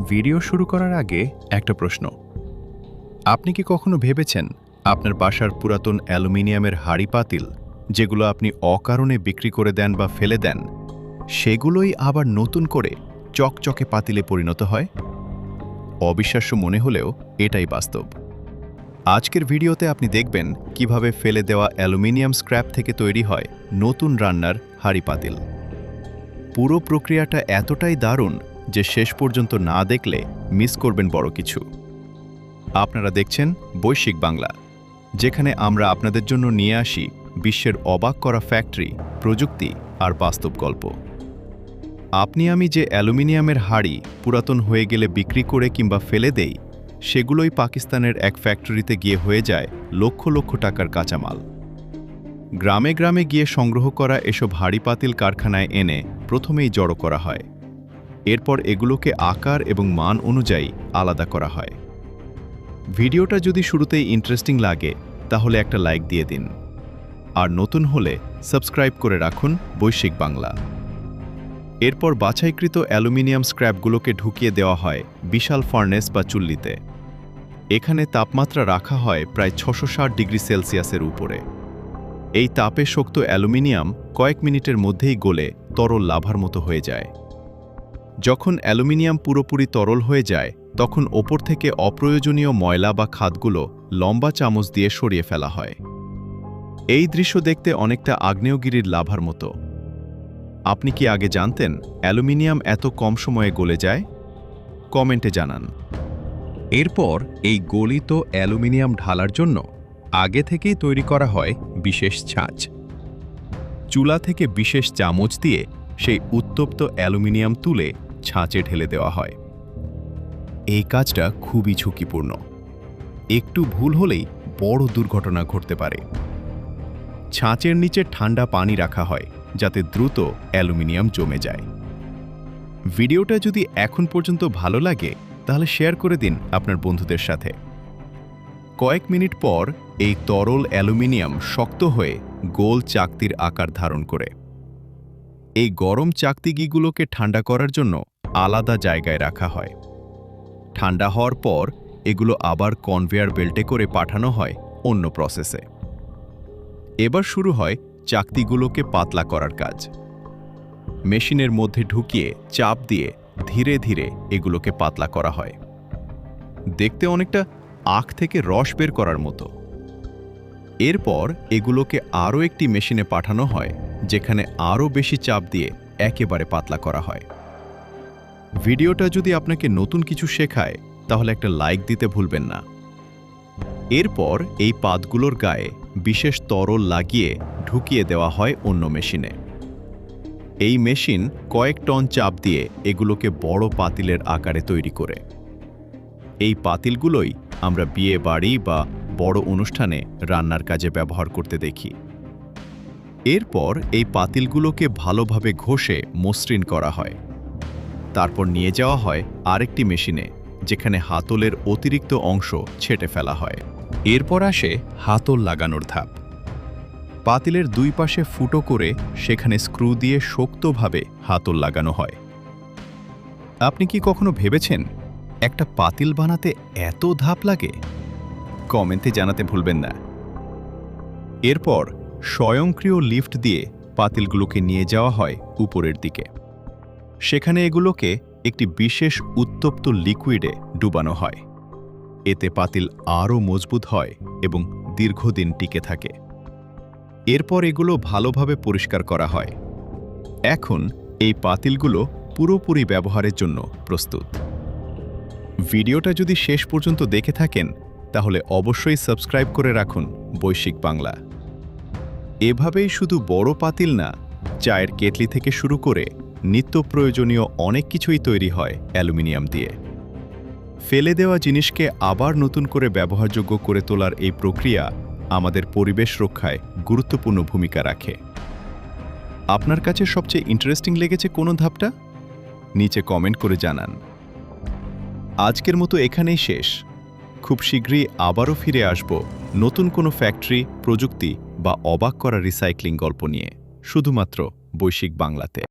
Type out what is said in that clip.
Video শুরু করার আগে একটা প্রশ্ন। আপনি কি কখনো ভেবেছেন আপনার বাসার পুরাতন অ্যালুমিনিয়ামের হাঁড়ি পাতিল, যেগুলো আপনি অকারণে বিক্রি করে দেন বা ফেলে দেন, সেগুলোই আবার নতুন করে চকচকে পাতিলে পরিণত হয়? অবিশ্বাস্য মনে হলেও এটাই বাস্তব। আজকের ভিডিওতে আপনি দেখবেন কিভাবে ফেলে দেওয়া অ্যালুমিনিয়াম স্ক্র্যাপ থেকে তৈরি হয় নতুন রান্নার হাঁড়ি পাতিল। পুরো প্রক্রিয়াটা এতটাই দারুণ যে শেষ পর্যন্ত না দেখলে মিস করবেন বড় কিছু। আপনারা দেখছেন বৈশ্বিক বাংলা, যেখানে আমরা আপনাদের জন্য নিয়ে আসি বিশ্বের অবাক করা ফ্যাক্টরি, প্রযুক্তি আর বাস্তব গল্প। আপনি আমি যে অ্যালুমিনিয়ামের হাঁড়ি পুরাতন হয়ে গেলে বিক্রি করে কিংবা ফেলে দেই, সেগুলোই পাকিস্তানের এক ফ্যাক্টরিতে গিয়ে হয়ে যায় লক্ষ লক্ষ টাকার কাঁচামাল। গ্রামে গ্রামে গিয়ে সংগ্রহ করা এসব হাঁড়ি পাতিল কারখানায় এনে প্রথমেই জড়ো করা হয়। এরপর এগুলোকে আকার এবং মান অনুযায়ী আলাদা করা হয়। ভিডিওটা যদি শুরুতেই ইন্টারেস্টিং লাগে তাহলে একটা লাইক দিয়ে দিন, আর নতুন হলে সাবস্ক্রাইব করে রাখুন বৈশ্বিক বাংলা। এরপর বাছাইকৃত অ্যালুমিনিয়াম স্ক্র্যাপগুলোকে ঢুকিয়ে দেওয়া হয় বিশাল ফার্নেস বা চুল্লিতে। এখানে তাপমাত্রা রাখা হয় প্রায় 660 ডিগ্রি সেলসিয়াসের উপরে। এই তাপে শক্ত অ্যালুমিনিয়াম কয়েক মিনিটের মধ্যেই গলে তরল লাভার মতো হয়ে যায়। যখন অ্যালুমিনিয়াম পুরোপুরি তরল হয়ে যায়, তখন ওপর থেকে অপ্রয়োজনীয় ময়লা বা খাদগুলো লম্বা চামচ দিয়ে সরিয়ে ফেলা হয়। এই দৃশ্য দেখতে অনেকটা আগ্নেয়গিরির লাভার মতো। আপনি কি আগে জানতেন অ্যালুমিনিয়াম এত কম সময়ে গলে যায়? কমেন্টে জানান। এরপর এই গলিত অ্যালুমিনিয়াম ঢালার জন্য আগে থেকেই তৈরি করা হয় বিশেষ ছাঁচ। চুলা থেকে বিশেষ চামচ দিয়ে সেই উত্তপ্ত অ্যালুমিনিয়াম তুলে ছাঁচে ঢেলে দেওয়া হয়। এই কাজটা খুবই ঝুঁকিপূর্ণ। একটু ভুল হলেই বড় দুর্ঘটনা ঘটতে পারে। ছাঁচের নিচে ঠান্ডা পানি রাখা হয় যাতে দ্রুত অ্যালুমিনিয়াম জমে যায়। ভিডিওটা যদি এখন পর্যন্ত ভালো লাগে তাহলে শেয়ার করে দিন আপনার বন্ধুদের সাথে। কয়েক মিনিট পর এই তরল অ্যালুমিনিয়াম শক্ত হয়ে গোল চাকতির আকার ধারণ করে। এই গরম চাকতিগুলোকে ঠান্ডা করার জন্য আলাদা জায়গায় রাখা হয়। ঠান্ডা হওয়ার পর এগুলো আবার কনভেয়ার বেল্টে করে পাঠানো হয় অন্য প্রসেসে। এবার শুরু হয় চাকতিগুলোকে পাতলা করার কাজ। মেশিনের মধ্যে ঢুকিয়ে চাপ দিয়ে ধীরে ধীরে এগুলোকে পাতলা করা হয়। দেখতে অনেকটা আখ থেকে রস বের করার মতো। এরপর এগুলোকে আরও একটি মেশিনে পাঠানো হয়, যেখানে আরও বেশি চাপ দিয়ে একেবারে পাতলা করা হয়। ভিডিওটা যদি আপনাকে নতুন কিছু শেখায় তাহলে একটা লাইক দিতে ভুলবেন না। এরপর এই পাতগুলোর গায়ে বিশেষ তরল লাগিয়ে ঢুকিয়ে দেওয়া হয় অন্য মেশিনে। এই মেশিন কয়েক টন চাপ দিয়ে এগুলোকে বড় পাতিলের আকারে তৈরি করে। এই পাতিলগুলোই আমরা বিয়ে বাড়ি বা বড় অনুষ্ঠানে রান্নার কাজে ব্যবহার করতে দেখি। এরপর এই পাতিলগুলোকে ভালোভাবে ঘষে মসৃণ করা হয়। তারপর নিয়ে যাওয়া হয় আরেকটি মেশিনে, যেখানে হাতলের অতিরিক্ত অংশ ছেঁটে ফেলা হয়। এরপর আসে হাতল লাগানোর ধাপ। পাতিলের দুই পাশে ফুটো করে সেখানে স্ক্রু দিয়ে শক্তভাবে হাতল লাগানো হয়। আপনি কি কখনো ভেবেছেন একটা পাতিল বানাতে এত ধাপ লাগে? কমেন্টে জানাতে ভুলবেন না। এরপর স্বয়ংক্রিয় লিফট দিয়ে পাতিলগুলোকে নিয়ে যাওয়া হয় উপরের দিকে। সেখানে এগুলোকে একটি বিশেষ উত্তপ্ত লিকুইডে ডুবানো হয়। এতে পাতিল আরও মজবুত হয় এবং দীর্ঘদিন টিকে থাকে। এরপর এগুলো ভালোভাবে পরিষ্কার করা হয়। এখন এই পাতিলগুলো পুরোপুরি ব্যবহারের জন্য প্রস্তুত। ভিডিওটা যদি শেষ পর্যন্ত দেখে থাকেন তাহলে অবশ্যই সাবস্ক্রাইব করে রাখুন বৈশ্বিক বাংলা। এভাবেই শুধু বড় পাতিল না, চায়ের কেটলি থেকে শুরু করে নিত্য প্রয়োজনীয় অনেক কিছুই তৈরি হয় অ্যালুমিনিয়াম দিয়ে। ফেলে দেওয়া জিনিসকে আবার নতুন করে ব্যবহারযোগ্য করে তোলার এই প্রক্রিয়া আমাদের পরিবেশ রক্ষায় গুরুত্বপূর্ণ ভূমিকা রাখে। আপনার কাছে সবচেয়ে ইন্টারেস্টিং লেগেছে কোন ধাপটা? নিচে কমেন্ট করে জানান। আজকের মতো এখানেই শেষ। খুব শীঘ্রই আবারও ফিরে আসব নতুন কোনো ফ্যাক্টরি, প্রযুক্তি বা অবাক করা রিসাইক্লিং গল্প নিয়ে, শুধুমাত্র বৈশ্বিক বাংলাতে।